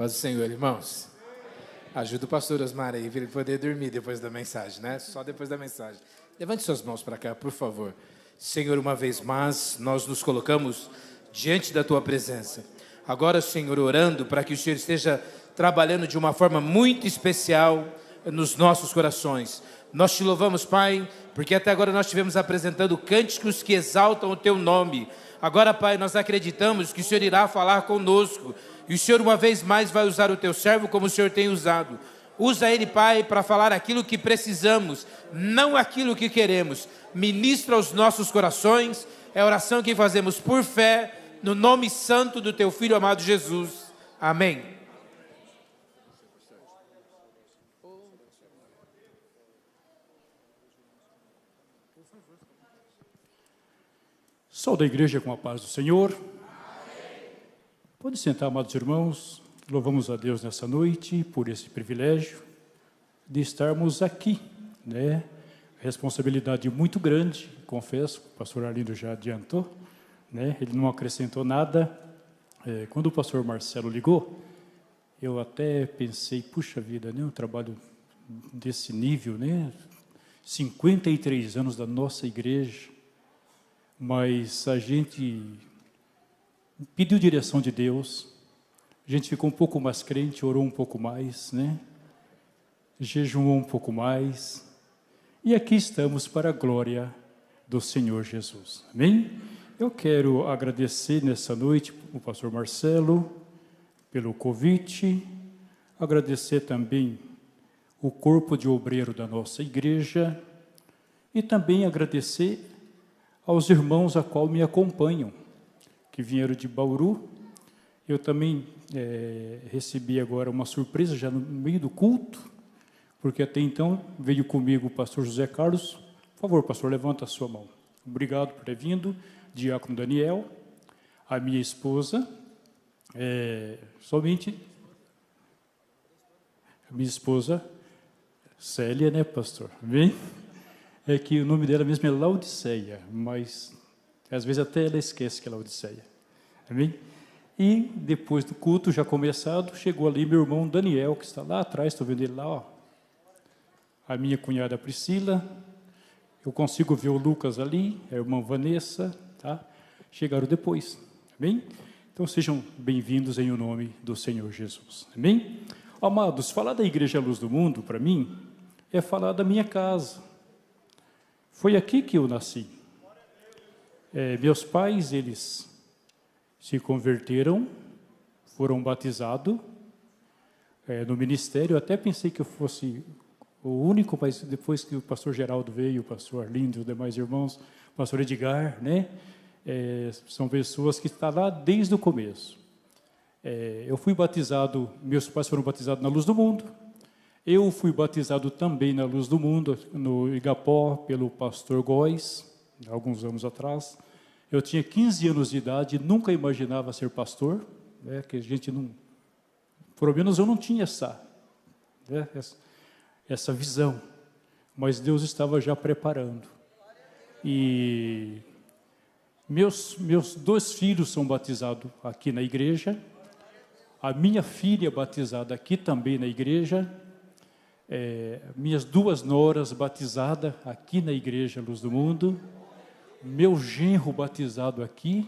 Paz do Senhor, irmãos. Ajuda o pastor Osmar aí, para ele poder dormir depois da mensagem, né? Só depois da mensagem. Levante suas mãos para cá, por favor. Senhor, uma vez mais, nós nos colocamos diante da Tua presença. Agora, Senhor, orando para que o Senhor esteja trabalhando de uma forma muito especial nos nossos corações. Nós te louvamos, Pai, porque até agora nós estivemos apresentando cânticos que exaltam o Teu nome. Agora, Pai, nós acreditamos que o Senhor irá falar conosco. E o Senhor, uma vez mais, vai usar o Teu servo como o Senhor tem usado. Usa ele, Pai, para falar aquilo que precisamos, não aquilo que queremos. Ministra aos nossos corações. É a oração que fazemos por fé, no nome santo do Teu Filho amado Jesus. Amém. Saúde a igreja com a paz do Senhor. Pode sentar, amados irmãos. Louvamos a Deus nessa noite por esse privilégio de estarmos aqui, né? Responsabilidade muito grande, confesso, o pastor Arlindo já adiantou, né? Ele não acrescentou nada. Quando o pastor Marcelo ligou, eu até pensei, puxa vida, né? Um trabalho desse nível, né? 53 anos da nossa igreja, mas a gente pediu direção de Deus, a gente ficou um pouco mais crente, orou um pouco mais, né? Jejuou um pouco mais, e aqui estamos para a glória do Senhor Jesus, amém? Eu quero agradecer nessa noite o pastor Marcelo pelo convite, agradecer também o corpo de obreiro da nossa igreja, e também agradecer aos irmãos a qual me acompanham, que vieram de Bauru. Eu também recebi agora uma surpresa já no meio do culto, porque até então veio comigo o pastor José Carlos. Por favor, pastor, levanta a sua mão. Obrigado por ter vindo. Diácono Daniel, a minha esposa, somente a minha esposa Célia, né, pastor? Bem, é que o nome dela mesmo é Laodiceia, mas às vezes até ela esquece que é Laodiceia. Amém? E depois do culto já começado, chegou ali meu irmão Daniel, que está lá atrás, estou vendo ele lá, ó. A minha cunhada Priscila, eu consigo ver o Lucas ali, a irmã Vanessa, tá? Chegaram depois. Amém? Então sejam bem-vindos em o nome do Senhor Jesus. Amém? Amados, falar da Igreja Luz do Mundo, para mim, é falar da minha casa. Foi aqui que eu nasci. Meus pais, eles se converteram, foram batizados no ministério. Eu até pensei que eu fosse o único, mas depois que o pastor Geraldo veio, o pastor Arlindo e os demais irmãos, o pastor Edgar, né? São pessoas que estão lá desde o começo. Eu fui batizado, meus pais foram batizados na Luz do Mundo. Eu fui batizado também na Luz do Mundo, no Igapó, pelo pastor Góes, alguns anos atrás. Eu tinha 15 anos de idade, nunca imaginava ser pastor, né, que a gente não... Pelo menos eu não tinha essa visão, mas Deus estava já preparando. E meus 2 filhos são batizados aqui na igreja, a minha filha é batizada aqui também na igreja, minhas 2 noras batizadas aqui na Igreja Luz do Mundo, meu genro batizado aqui,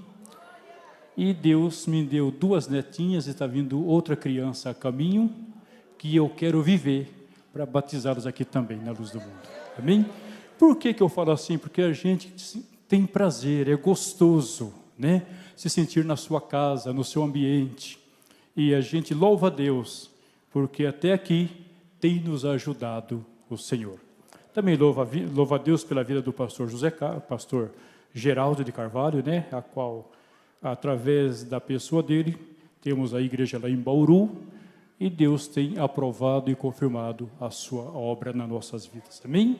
e Deus me deu 2 netinhas, e está vindo outra criança a caminho, que eu quero viver para batizá-los aqui também na Luz do Mundo. Amém? Por que eu falo assim? Porque a gente tem prazer, é gostoso, né? Se sentir na sua casa, no seu ambiente, e a gente louva a Deus, porque até aqui tem nos ajudado o Senhor. Também louva a Deus pela vida do pastor pastor Geraldo de Carvalho, né? A qual, através da pessoa dele, temos a igreja lá em Bauru, e Deus tem aprovado e confirmado a sua obra nas nossas vidas. Amém?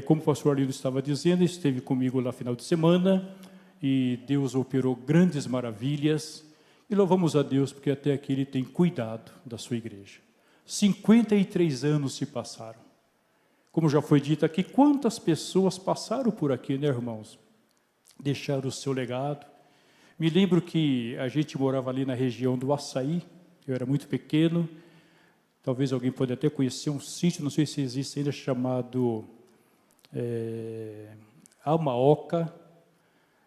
Como o pastor Arlindo estava dizendo, esteve comigo lá no final de semana, e Deus operou grandes maravilhas, e louvamos a Deus porque até aqui Ele tem cuidado da sua igreja. 53 anos se passaram. Como já foi dito aqui, quantas pessoas passaram por aqui, né, irmãos? Deixaram o seu legado. Me lembro que a gente morava ali na região do Açaí, Eu era muito pequeno, talvez alguém pode até conhecer um sítio, não sei se existe ainda, chamado Amaoca.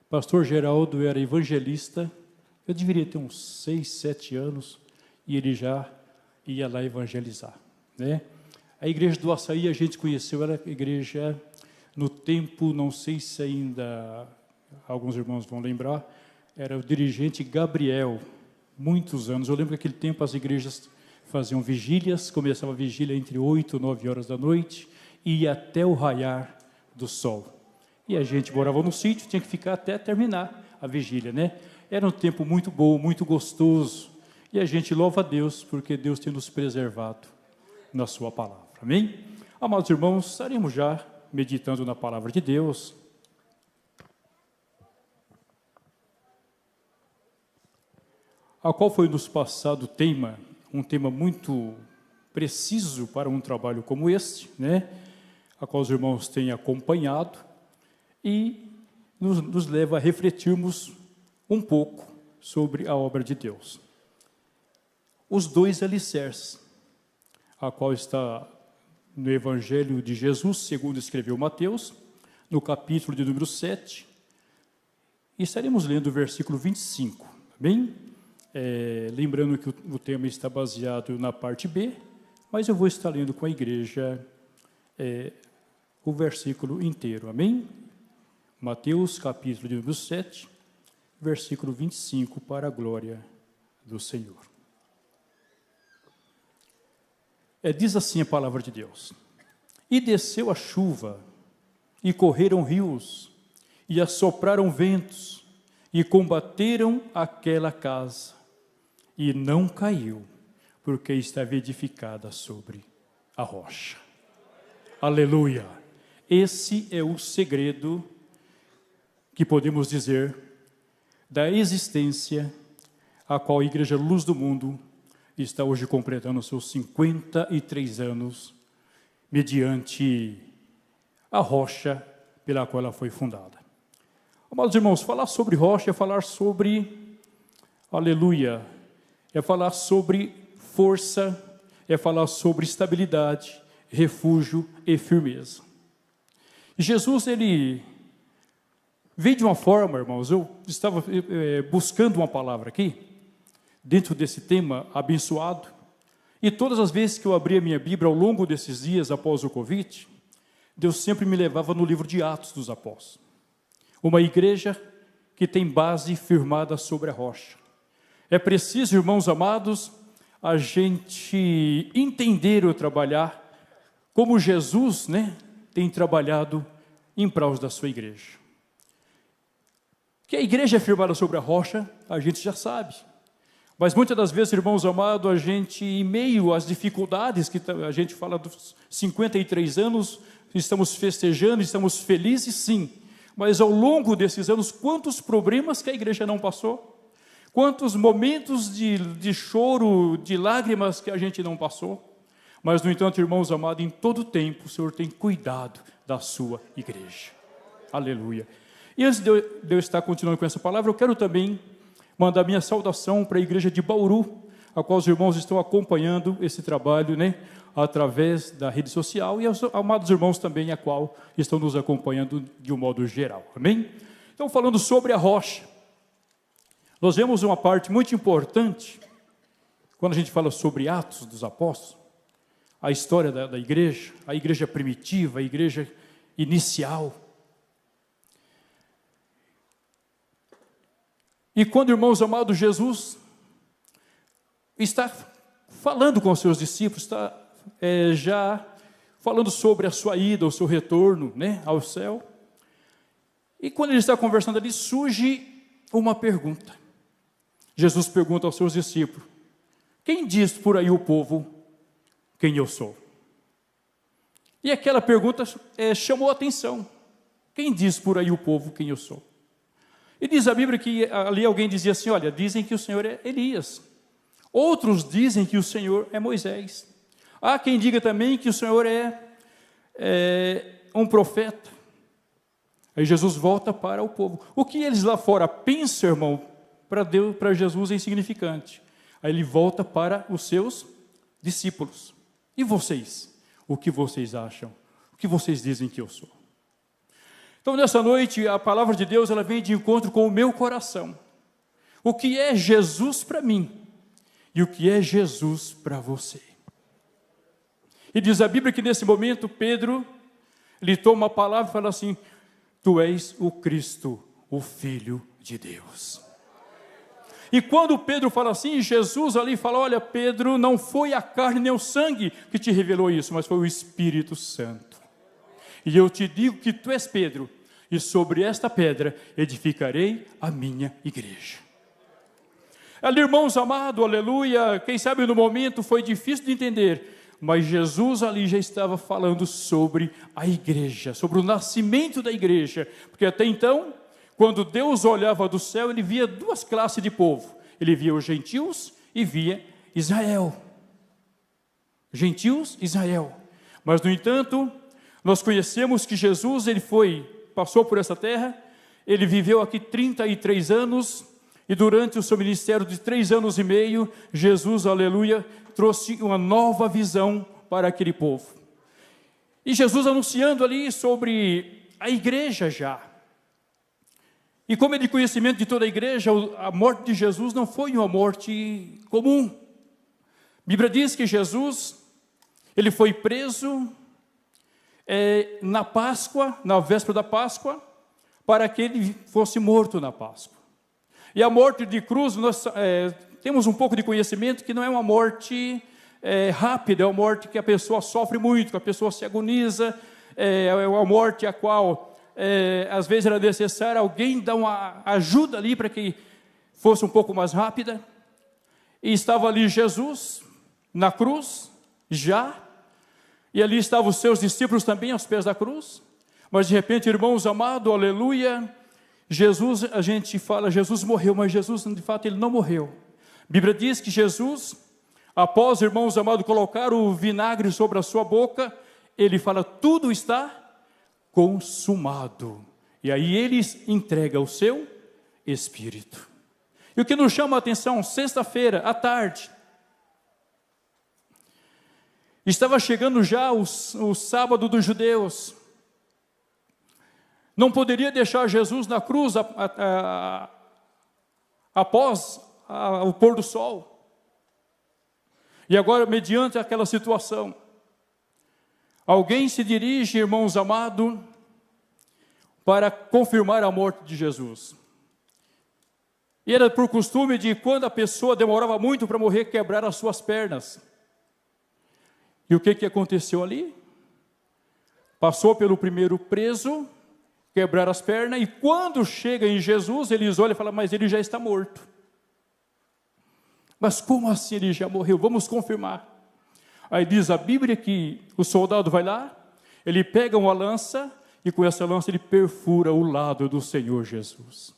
Pastor Geraldo era evangelista, eu deveria ter uns 6, 7 anos, e ele já ia lá evangelizar, né? A igreja do Açaí, a gente conheceu, era a igreja no tempo, não sei se ainda alguns irmãos vão lembrar, era o dirigente Gabriel, muitos anos. Eu lembro que naquele tempo as igrejas faziam vigílias, começava a vigília entre 8 e 9 horas da noite, e ia até o raiar do sol. E a gente morava no sítio, tinha que ficar até terminar a vigília, né? Era um tempo muito bom, muito gostoso, e a gente louva a Deus, porque Deus tem nos preservado na sua palavra, amém? Amados irmãos, estaremos já meditando na palavra de Deus. A qual foi nos passado tema, um tema muito preciso para um trabalho como este, né? A qual os irmãos têm acompanhado e nos leva a refletirmos um pouco sobre a obra de Deus. Os dois alicerces, a qual está no Evangelho de Jesus, segundo escreveu Mateus, no capítulo de número 7, e estaremos lendo o versículo 25, bem? Lembrando que o tema está baseado na parte B, mas eu vou estar lendo com a igreja o versículo inteiro, amém? Mateus, capítulo de número 7, versículo 25, para a glória do Senhor. Diz assim a palavra de Deus: E desceu a chuva, e correram rios, e assopraram ventos, e combateram aquela casa, e não caiu, porque estava edificada sobre a rocha. Aleluia! Esse é o segredo que podemos dizer da existência a qual a Igreja Luz do Mundo está hoje completando seus 53 anos, mediante a rocha pela qual ela foi fundada. Amados irmãos, falar sobre rocha é falar sobre, aleluia, é falar sobre força, é falar sobre estabilidade, refúgio e firmeza. Jesus, ele veio de uma forma, irmãos, eu estava buscando uma palavra aqui, dentro desse tema abençoado, e todas as vezes que eu abria a minha Bíblia ao longo desses dias após o Covid, Deus sempre me levava no livro de Atos dos Apóstolos. Uma igreja que tem base firmada sobre a rocha. É preciso, irmãos amados, a gente entender ou trabalhar como Jesus, tem trabalhado em prol da sua igreja. Que a igreja é firmada sobre a rocha, a gente já sabe. Mas muitas das vezes, irmãos amados, a gente, em meio às dificuldades, que a gente fala dos 53 anos, estamos festejando, estamos felizes, sim. Mas ao longo desses anos, quantos problemas que a igreja não passou? Quantos momentos de choro, de lágrimas que a gente não passou? Mas, no entanto, irmãos amados, em todo tempo, o Senhor tem cuidado da sua igreja. Aleluia. E antes de eu estar continuando com essa palavra, eu quero também mandar minha saudação para a igreja de Bauru, a qual os irmãos estão acompanhando esse trabalho, através da rede social, e aos amados irmãos também, a qual estão nos acompanhando de um modo geral, amém? Então, falando sobre a rocha, nós vemos uma parte muito importante, quando a gente fala sobre Atos dos Apóstolos, a história da igreja, a igreja primitiva, a igreja inicial. E quando, irmãos amados, Jesus está falando com os seus discípulos, está já falando sobre a sua ida, o seu retorno, ao céu. E quando ele está conversando ali, surge uma pergunta. Jesus pergunta aos seus discípulos: quem diz por aí o povo quem eu sou? E aquela pergunta chamou a atenção. Quem diz por aí o povo quem eu sou? E diz a Bíblia que ali alguém dizia assim: olha, dizem que o Senhor é Elias. Outros dizem que o Senhor é Moisés. Há quem diga também que o Senhor é um profeta. Aí Jesus volta para o povo. O que eles lá fora pensam, irmão, para Jesus é insignificante. Aí ele volta para os seus discípulos. E vocês? O que vocês acham? O que vocês dizem que eu sou? Então, nessa noite, a palavra de Deus, ela vem de encontro com o meu coração. O que é Jesus para mim? E o que é Jesus para você? E diz a Bíblia que nesse momento, Pedro, ele toma a palavra e fala assim: tu és o Cristo, o Filho de Deus. E quando Pedro fala assim, Jesus ali fala: olha, Pedro, não foi a carne nem o sangue que te revelou isso, mas foi o Espírito Santo. E eu te digo que tu és Pedro, e sobre esta pedra edificarei a minha igreja. Ali, irmãos amados, aleluia, quem sabe no momento foi difícil de entender, mas Jesus ali já estava falando sobre a igreja, sobre o nascimento da igreja, porque até então, quando Deus olhava do céu, ele via duas classes de povo, ele via os gentios e via Israel. Gentios, Israel. Mas, no entanto, nós conhecemos que Jesus, passou por essa terra, ele viveu aqui 33 anos, e durante o seu ministério de 3 anos e meio, Jesus, aleluia, trouxe uma nova visão para aquele povo. E Jesus anunciando ali sobre a igreja já. E como é de conhecimento de toda a igreja, a morte de Jesus não foi uma morte comum. A Bíblia diz que Jesus, ele foi preso na Páscoa, na véspera da Páscoa, para que ele fosse morto na Páscoa. E a morte de cruz, nós temos um pouco de conhecimento que não é uma morte rápida, é uma morte que a pessoa sofre muito, que a pessoa se agoniza, é uma morte a qual, às vezes, era necessário alguém dar uma ajuda ali para que fosse um pouco mais rápida. E estava ali Jesus, na cruz, já, e ali estavam os seus discípulos também aos pés da cruz. Mas de repente, irmãos amados, aleluia, Jesus, a gente fala, Jesus morreu, mas Jesus, de fato, ele não morreu. A Bíblia diz que Jesus, após, irmãos amados, colocar o vinagre sobre a sua boca, ele fala: tudo está consumado. E aí ele entrega o seu Espírito. E o que nos chama a atenção, sexta-feira, à tarde, estava chegando já o sábado dos judeus. Não poderia deixar Jesus na cruz após o pôr do sol. E agora, mediante aquela situação, alguém se dirige, irmãos amados, para confirmar a morte de Jesus. E era por costume de, quando a pessoa demorava muito para morrer, quebrar as suas pernas. E o que aconteceu ali? Passou pelo primeiro preso, quebrar as pernas, e quando chega em Jesus, eles olham e falam: mas ele já está morto. Mas como assim ele já morreu? Vamos confirmar. Aí diz a Bíblia que o soldado vai lá, ele pega uma lança, e com essa lança ele perfura o lado do Senhor Jesus.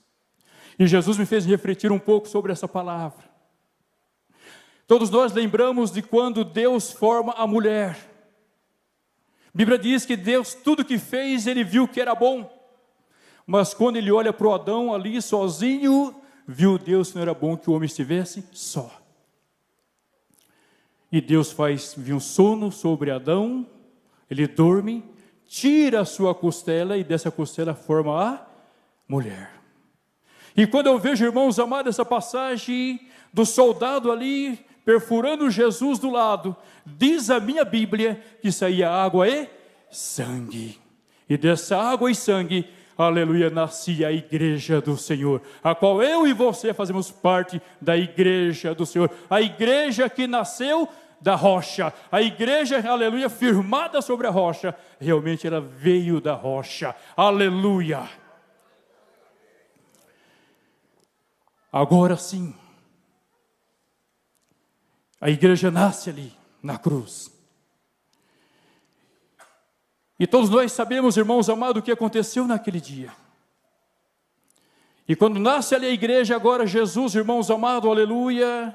E Jesus me fez refletir um pouco sobre essa palavra. Todos nós lembramos de quando Deus forma a mulher. A Bíblia diz que Deus, tudo que fez, ele viu que era bom. Mas quando ele olha para o Adão ali sozinho, viu Deus que não era bom que o homem estivesse só. E Deus vir um sono sobre Adão, ele dorme, tira a sua costela, e dessa costela forma a mulher. E quando eu vejo, irmãos amados, essa passagem do soldado ali, perfurando Jesus do lado, diz a minha Bíblia que saía água e sangue. E dessa água e sangue, aleluia, nascia a igreja do Senhor, a qual eu e você fazemos parte da igreja do Senhor, a igreja que nasceu da rocha, a igreja, aleluia, firmada sobre a rocha, realmente ela veio da rocha, aleluia. Agora sim, a igreja nasce ali, na cruz. E todos nós sabemos, irmãos amados, o que aconteceu naquele dia. E quando nasce ali a igreja, agora Jesus, irmãos amados, aleluia,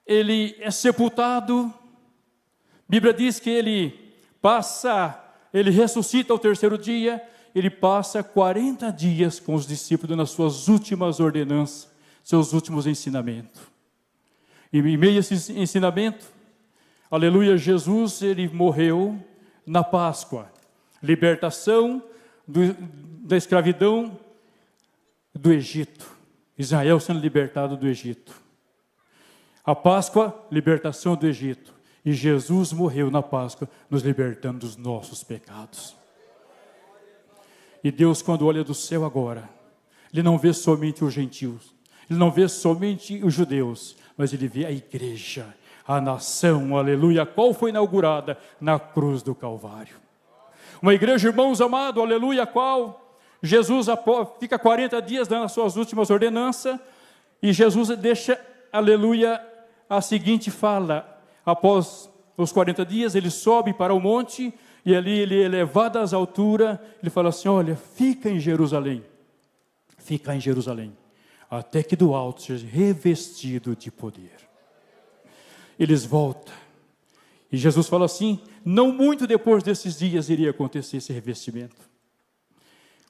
ele é sepultado. A Bíblia diz que ele ressuscita ao terceiro dia, ele passa 40 dias com os discípulos nas suas últimas ordenanças, seus últimos ensinamentos. E em meio a esse ensinamento, aleluia, Jesus, ele morreu na Páscoa. Libertação da escravidão do Egito. Israel sendo libertado do Egito. A Páscoa, libertação do Egito. E Jesus morreu na Páscoa, nos libertando dos nossos pecados. E Deus, quando olha do céu agora, Ele não vê somente os gentios, Ele não vê somente os judeus, mas Ele vê a igreja, a nação, aleluia, a qual foi inaugurada na cruz do Calvário. Uma igreja, irmãos amados, aleluia, a qual Jesus fica 40 dias dando as suas últimas ordenanças, e Jesus deixa, aleluia, a seguinte fala: após os 40 dias, ele sobe para o monte, e ali ele é levado às alturas, ele fala assim: olha, fica em Jerusalém, até que do alto seja revestido de poder. Eles voltam, e Jesus fala assim: não muito depois desses dias iria acontecer esse revestimento.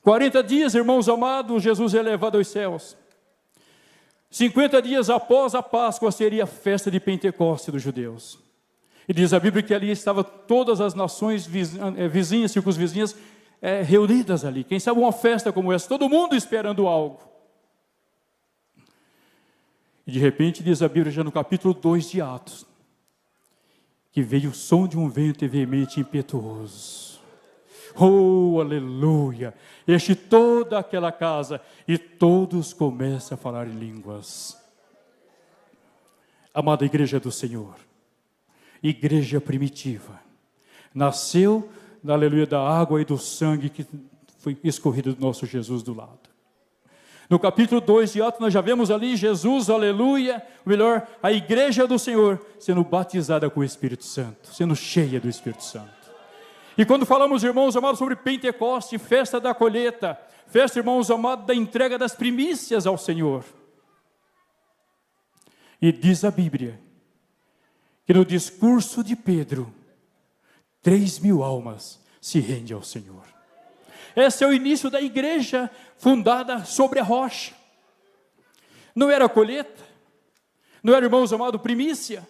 40 dias, irmãos amados, Jesus é levado aos céus. 50 dias após a Páscoa seria a festa de Pentecostes dos judeus. E diz a Bíblia que ali estavam todas as nações vizinhas, circunvizinhas, reunidas ali. Quem sabe uma festa como essa, todo mundo esperando algo. E de repente diz a Bíblia já no capítulo 2 de Atos, que veio o som de um vento veemente e impetuoso. Oh, aleluia! Enche toda aquela casa e todos começam a falar em línguas. Amada igreja do Senhor, igreja primitiva, nasceu, aleluia, da água e do sangue que foi escorrido do nosso Jesus do lado. No capítulo 2 de Atos, nós já vemos ali Jesus, aleluia, melhor, a igreja do Senhor sendo batizada com o Espírito Santo, sendo cheia do Espírito Santo. E quando falamos, irmãos amados, sobre Pentecoste, festa da colheita, festa, irmãos amados, da entrega das primícias ao Senhor. E diz a Bíblia, que no discurso de Pedro, 3.000 almas se rendem ao Senhor. Esse é o início da igreja fundada sobre a rocha. Não era colheita, não era, irmãos amados, primícia.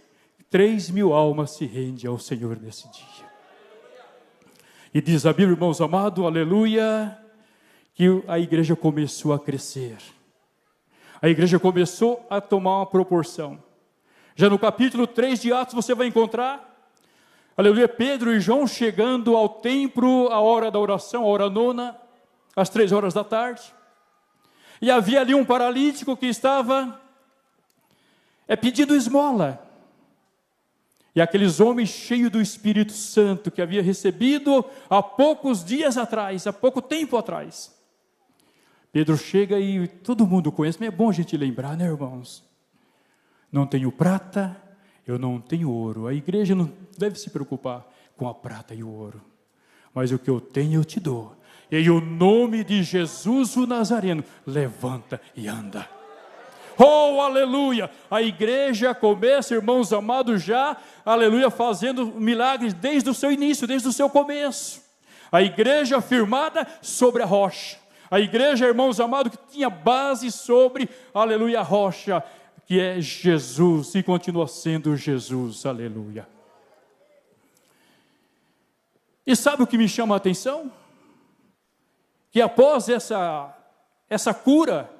3.000 almas se rendem ao Senhor nesse dia. E diz a Bíblia, irmãos amados, aleluia, que a igreja começou a crescer. A igreja começou a tomar uma proporção. Já no capítulo 3 de Atos você vai encontrar, aleluia, Pedro e João chegando ao templo, a hora da oração, a hora nona, às 3 horas da tarde. E havia ali um paralítico que estava pedindo esmola. E aqueles homens cheios do Espírito Santo que havia recebido há poucos dias atrás, há pouco tempo atrás. Pedro chega e todo mundo conhece, mas é bom a gente lembrar, né, irmãos? Não tenho prata, eu não tenho ouro. A igreja não deve se preocupar com a prata e o ouro. Mas o que eu tenho eu te dou. E em o nome de Jesus o Nazareno, levanta e anda. Oh, aleluia! A igreja começa, irmãos amados, já, aleluia, fazendo milagres desde o seu início, desde o seu começo. A igreja firmada sobre a rocha. A igreja, irmãos amados, que tinha base sobre, aleluia, a rocha, que é Jesus, e continua sendo Jesus, aleluia. E sabe o que me chama a atenção? Que após essa cura,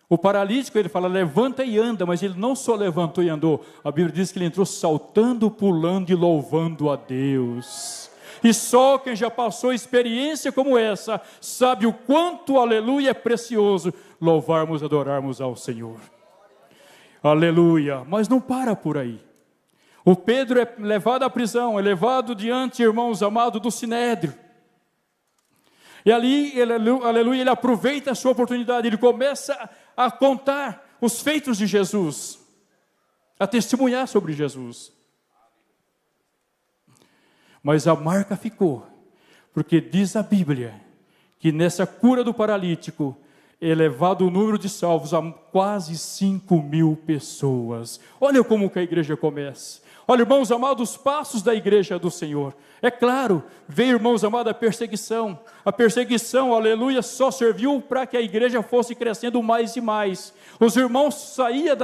o paralítico, ele fala, levanta e anda, mas ele não só levantou e andou, a Bíblia diz que ele entrou saltando, pulando e louvando a Deus. E só quem já passou experiência como essa, sabe o quanto, aleluia, é precioso louvarmos, adorarmos ao Senhor. Aleluia, mas não para por aí. O Pedro é levado à prisão, é levado diante, irmãos amados, do Sinédrio. E ali, aleluia, ele aproveita a sua oportunidade, ele começa a contar os feitos de Jesus, a testemunhar sobre Jesus. Mas a marca ficou, porque diz a Bíblia, que nessa cura do paralítico, é elevado o número de salvos a quase 5.000 pessoas. Olha como que a igreja começa. Olha, irmãos amados, os passos da igreja do Senhor. É claro, veio, irmãos amados, a perseguição. A perseguição, aleluia, só serviu para que a igreja fosse crescendo mais e mais. Os irmãos saíam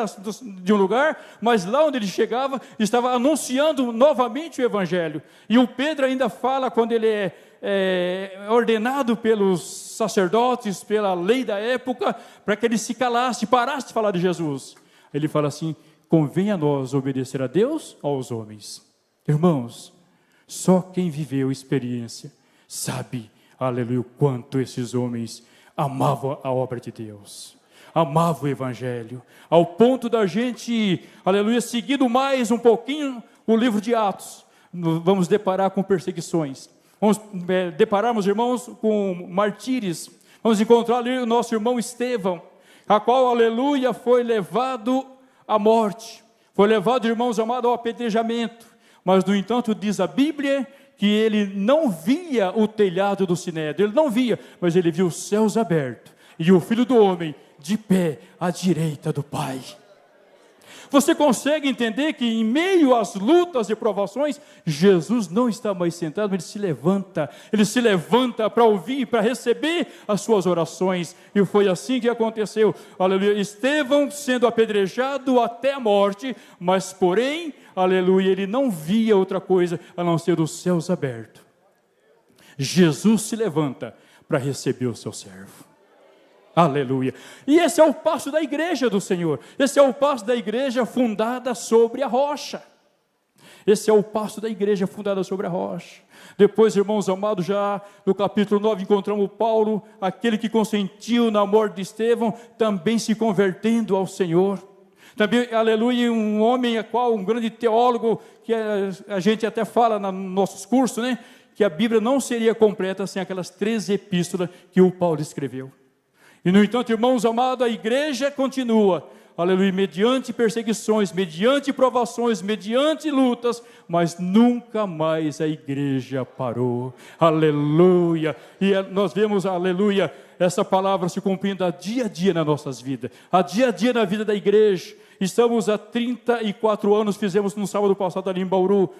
de um lugar, mas lá onde ele chegava, estava anunciando novamente o evangelho. E o Pedro ainda fala, quando ele é ordenado pelos sacerdotes, pela lei da época, para que ele se calasse, parasse de falar de Jesus. Ele fala assim: convém a nós obedecer a Deus ou aos homens. Irmãos, só quem viveu experiência sabe, aleluia, o quanto esses homens amavam a obra de Deus, amavam o evangelho, ao ponto da gente, aleluia, seguindo mais um pouquinho o livro de Atos, vamos deparar com perseguições, vamos depararmos, irmãos, com martírios, vamos encontrar ali o nosso irmão Estevão, a qual, aleluia, foi levado à morte, foi levado, irmãos amados, ao apedrejamento, mas no entanto diz a Bíblia que ele não via o telhado do Sinédrio, ele não via, mas ele viu os céus abertos, e o Filho do Homem de pé à direita do Pai. Você consegue entender que em meio às lutas e provações, Jesus não está mais sentado, ele se levanta para ouvir, para receber as suas orações, e foi assim que aconteceu, aleluia, Estevão sendo apedrejado até a morte, mas porém, aleluia, ele não via outra coisa a não ser os céus abertos. Jesus se levanta para receber o seu servo. Aleluia. E esse é o passo da igreja do Senhor. Esse é o passo da igreja fundada sobre a rocha. Esse é o passo da igreja fundada sobre a rocha. Depois, irmãos amados, já no capítulo 9, encontramos Paulo, aquele que consentiu na morte de Estevão, também se convertendo ao Senhor. Também, aleluia, um homem, um grande teólogo, que a gente até fala nos nossos cursos, né? Que a Bíblia não seria completa sem aquelas 13 epístolas que o Paulo escreveu. E no entanto, irmãos amados, a igreja continua, aleluia, mediante perseguições, mediante provações, mediante lutas, mas nunca mais a igreja parou, aleluia, e nós vemos, aleluia, essa palavra se cumprindo a dia nas nossas vidas, a dia na vida da igreja. Estamos há 34 anos, fizemos no sábado passado ali em Bauru.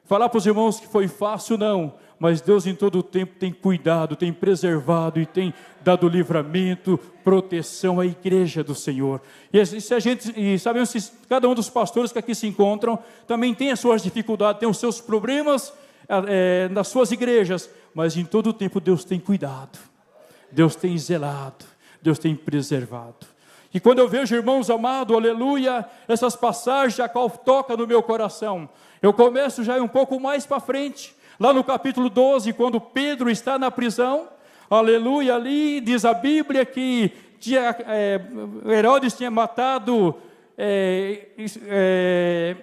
Falar para os irmãos que foi fácil, não, mas Deus em todo o tempo tem cuidado, tem preservado e tem dado livramento, proteção à igreja do Senhor. E sabemos que cada um dos pastores que aqui se encontram também tem as suas dificuldades, tem os seus problemas nas suas igrejas, mas em todo o tempo Deus tem cuidado, Deus tem zelado, Deus tem preservado. E quando eu vejo, irmãos amados, aleluia, essas passagens a qual toca no meu coração, eu começo já um pouco mais para frente, lá no capítulo 12, quando Pedro está na prisão, aleluia, ali diz a Bíblia que Herodes tinha matado,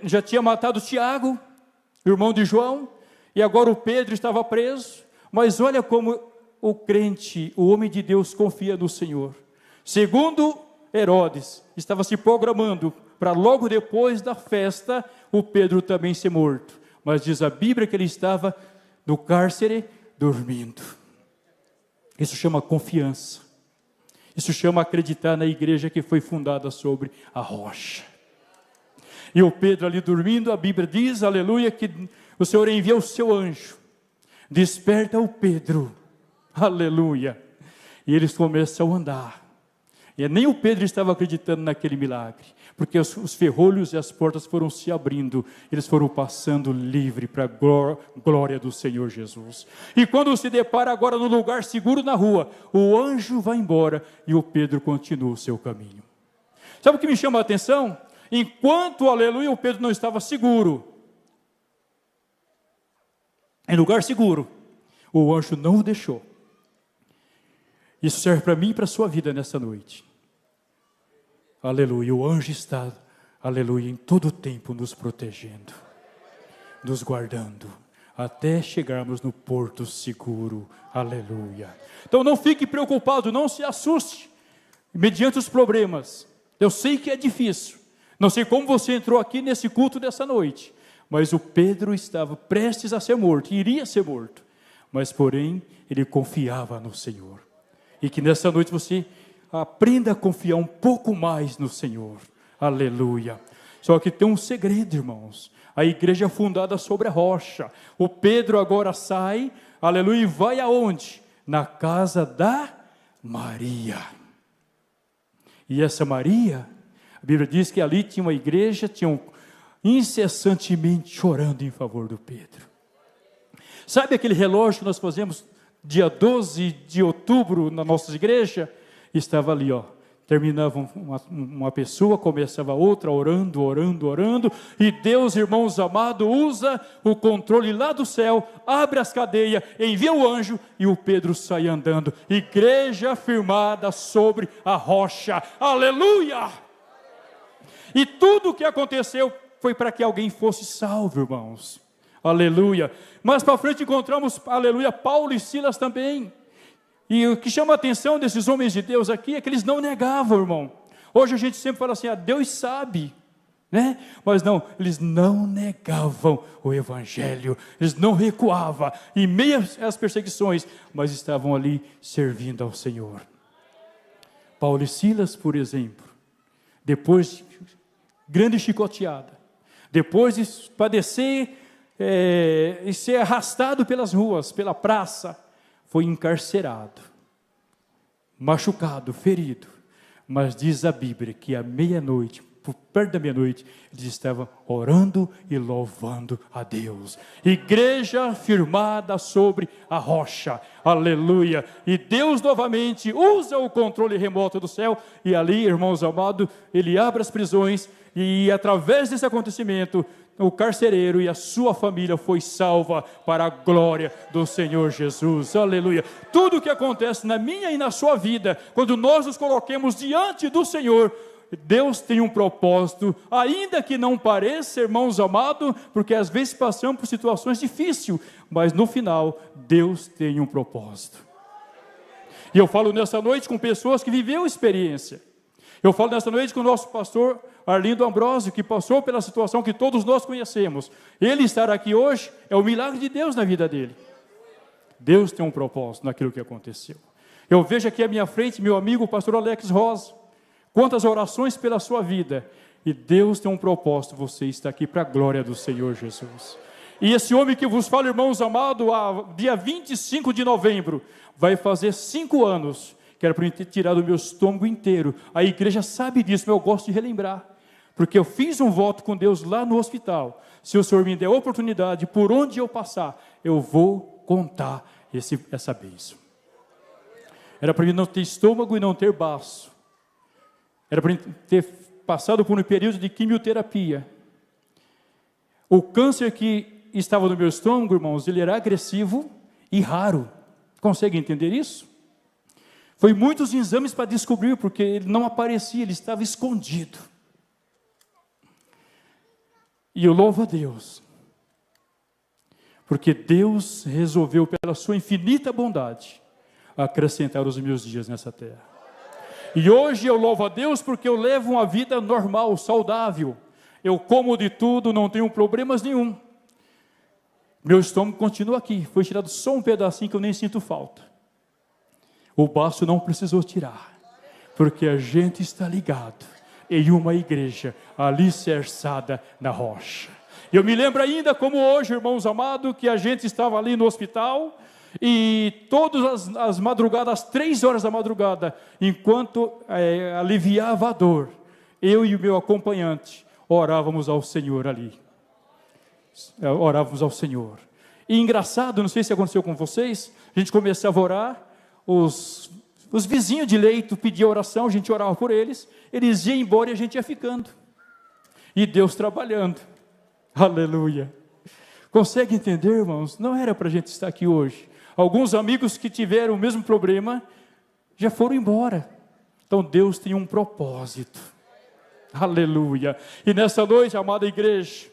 já tinha matado Tiago, irmão de João, e agora o Pedro estava preso, mas olha como o crente, o homem de Deus confia no Senhor. Segundo Herodes, estava se programando para logo depois da festa, o Pedro também ser morto. Mas diz a Bíblia que ele estava no cárcere dormindo. Isso chama confiança. Isso chama acreditar na igreja que foi fundada sobre a rocha. E o Pedro ali dormindo, a Bíblia diz, aleluia, que o Senhor envia o seu anjo. Desperta o Pedro. Aleluia. E eles começam a andar. E nem o Pedro estava acreditando naquele milagre, porque os ferrolhos e as portas foram se abrindo, eles foram passando livre para a glória do Senhor Jesus. E quando se depara agora no lugar seguro na rua, o anjo vai embora e o Pedro continua o seu caminho. Sabe o que me chama a atenção? Enquanto, aleluia, o Pedro não estava seguro, em lugar seguro, o anjo não o deixou. Isso serve para mim e para a sua vida nessa noite. Aleluia, o anjo está, aleluia, em todo o tempo nos protegendo, nos guardando, até chegarmos no porto seguro, aleluia. Então não fique preocupado, não se assuste, mediante os problemas. Eu sei que é difícil, não sei como você entrou aqui nesse culto dessa noite, mas o Pedro estava prestes a ser morto, iria ser morto, mas porém, ele confiava no Senhor. E que nessa noite você aprenda a confiar um pouco mais no Senhor. Aleluia. Só que tem um segredo, irmãos. A igreja é fundada sobre a rocha. O Pedro agora sai, aleluia, e vai aonde? Na casa da Maria. E essa Maria, a Bíblia diz que ali tinha uma igreja, tinham incessantemente chorando em favor do Pedro. Sabe aquele relógio que nós fazemos dia 12 de outubro na nossa igreja? Estava ali, ó. Terminava uma pessoa, começava outra, orando, orando, orando, e Deus, irmãos amados, usa o controle lá do céu, abre as cadeias, envia o anjo, e o Pedro sai andando. Igreja firmada sobre a rocha, aleluia! E tudo o que aconteceu foi para que alguém fosse salvo, irmãos, aleluia. Mas para frente encontramos, aleluia, Paulo e Silas também. E o que chama a atenção desses homens de Deus aqui é que eles não negavam, irmão. Hoje a gente sempre fala assim, Deus sabe, né? Mas não, eles não negavam o evangelho, eles não recuavam em meio às perseguições, mas estavam ali servindo ao Senhor. Paulo e Silas, por exemplo, depois de grande chicoteada, depois de padecer e ser arrastado pelas ruas, pela praça, foi encarcerado, machucado, ferido. Mas diz a Bíblia que à meia-noite, por perto da meia-noite, eles estavam orando e louvando a Deus. Igreja firmada sobre a rocha, aleluia. E Deus novamente usa o controle remoto do céu, e ali, irmãos amados, Ele abre as prisões, e através desse acontecimento, o carcereiro e a sua família foi salva para a glória do Senhor Jesus, aleluia. Tudo o que acontece na minha e na sua vida, quando nós nos coloquemos diante do Senhor, Deus tem um propósito, ainda que não pareça, irmãos amados, porque às vezes passamos por situações difíceis, mas no final, Deus tem um propósito. E eu falo nessa noite com pessoas que viveram experiência. Eu falo nessa noite com o nosso pastor Arlindo Ambrosio, que passou pela situação que todos nós conhecemos. Ele estar aqui hoje é o milagre de Deus na vida dele. Deus tem um propósito naquilo que aconteceu. Eu vejo aqui à minha frente meu amigo o pastor Alex Rosa. Quantas orações pela sua vida. E Deus tem um propósito, você está aqui para a glória do Senhor Jesus. E esse homem que vos fala, irmãos amados, dia 25 de novembro, vai fazer 5 anos, que era para eu ter tirado o meu estômago inteiro. A igreja sabe disso, mas eu gosto de relembrar. Porque eu fiz um voto com Deus lá no hospital. Se o Senhor me der a oportunidade, por onde eu passar, eu vou contar essa bênção. Era para mim não ter estômago e não ter baço. Era para mim ter passado por um período de quimioterapia. O câncer que estava no meu estômago, irmãos, ele era agressivo e raro. Consegue entender isso? Foi muitos exames para descobrir, porque ele não aparecia, ele estava escondido. E eu louvo a Deus, porque Deus resolveu, pela sua infinita bondade, acrescentar os meus dias nessa terra. E hoje eu louvo a Deus porque eu levo uma vida normal, saudável. Eu como de tudo, não tenho problemas nenhum. Meu estômago continua aqui, foi tirado só um pedacinho que eu nem sinto falta. O baço não precisou tirar, porque a gente está ligado em uma igreja alicerçada na rocha. Eu me lembro ainda como hoje, irmãos amados, que a gente estava ali no hospital, e todas as madrugadas, às 3 horas da madrugada, enquanto aliviava a dor, eu e o meu acompanhante orávamos ao Senhor ali. Orávamos ao Senhor. E engraçado, não sei se aconteceu com vocês, a gente começava a orar, os vizinhos de leito pediam oração, a gente orava por eles, eles iam embora e a gente ia ficando. E Deus trabalhando. Aleluia. Consegue entender, irmãos? Não era para a gente estar aqui hoje. Alguns amigos que tiveram o mesmo problema já foram embora. Então Deus tem um propósito. Aleluia. E nessa noite, amada igreja,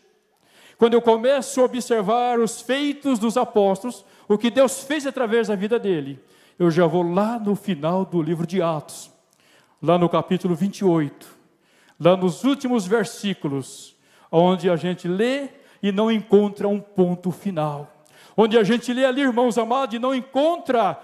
quando eu começo a observar os feitos dos apóstolos, o que Deus fez através da vida dele, eu já vou lá no final do livro de Atos, lá no capítulo 28, lá nos últimos versículos, onde a gente lê e não encontra um ponto final. Onde a gente lê ali, irmãos amados, e não encontra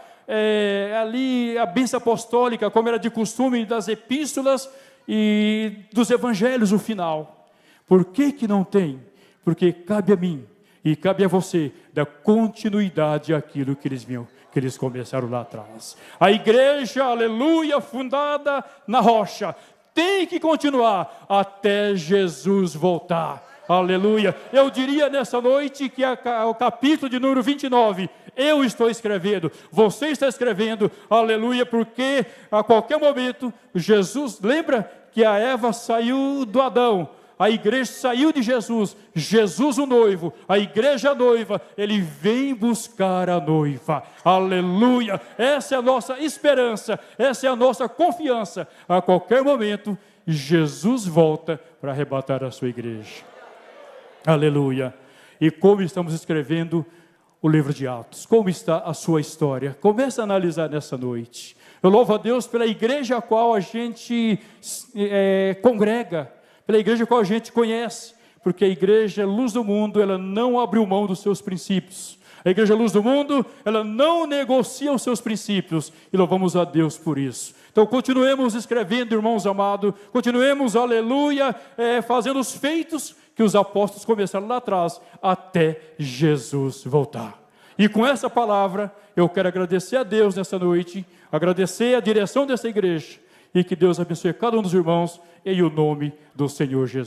ali a bênção apostólica, como era de costume das epístolas e dos evangelhos, o final. Por que que não tem? Porque cabe a mim e cabe a você dar continuidade àquilo que eles começaram lá atrás. A igreja, aleluia, fundada na rocha, tem que continuar até Jesus voltar. Aleluia. Eu diria nessa noite que o capítulo de número 29, eu estou escrevendo, você está escrevendo, aleluia, porque a qualquer momento, Jesus, lembra que a Eva saiu do Adão, a igreja saiu de Jesus, Jesus o noivo, a igreja a noiva, ele vem buscar a noiva, aleluia, essa é a nossa esperança, essa é a nossa confiança, a qualquer momento, Jesus volta para arrebatar a sua igreja, aleluia. E como estamos escrevendo o livro de Atos, como está a sua história? Comece a analisar nessa noite. Eu louvo a Deus pela igreja a qual a gente congrega, pela igreja a qual a gente conhece, porque a igreja Luz do Mundo, ela não abriu mão dos seus princípios. A igreja Luz do Mundo, ela não negocia os seus princípios, e louvamos a Deus por isso. Então continuemos escrevendo, irmãos amados, continuemos, aleluia, fazendo os feitos que os apóstolos começaram lá atrás, até Jesus voltar. E com essa palavra, eu quero agradecer a Deus nessa noite, agradecer a direção dessa igreja, e que Deus abençoe cada um dos irmãos, em o nome do Senhor Jesus.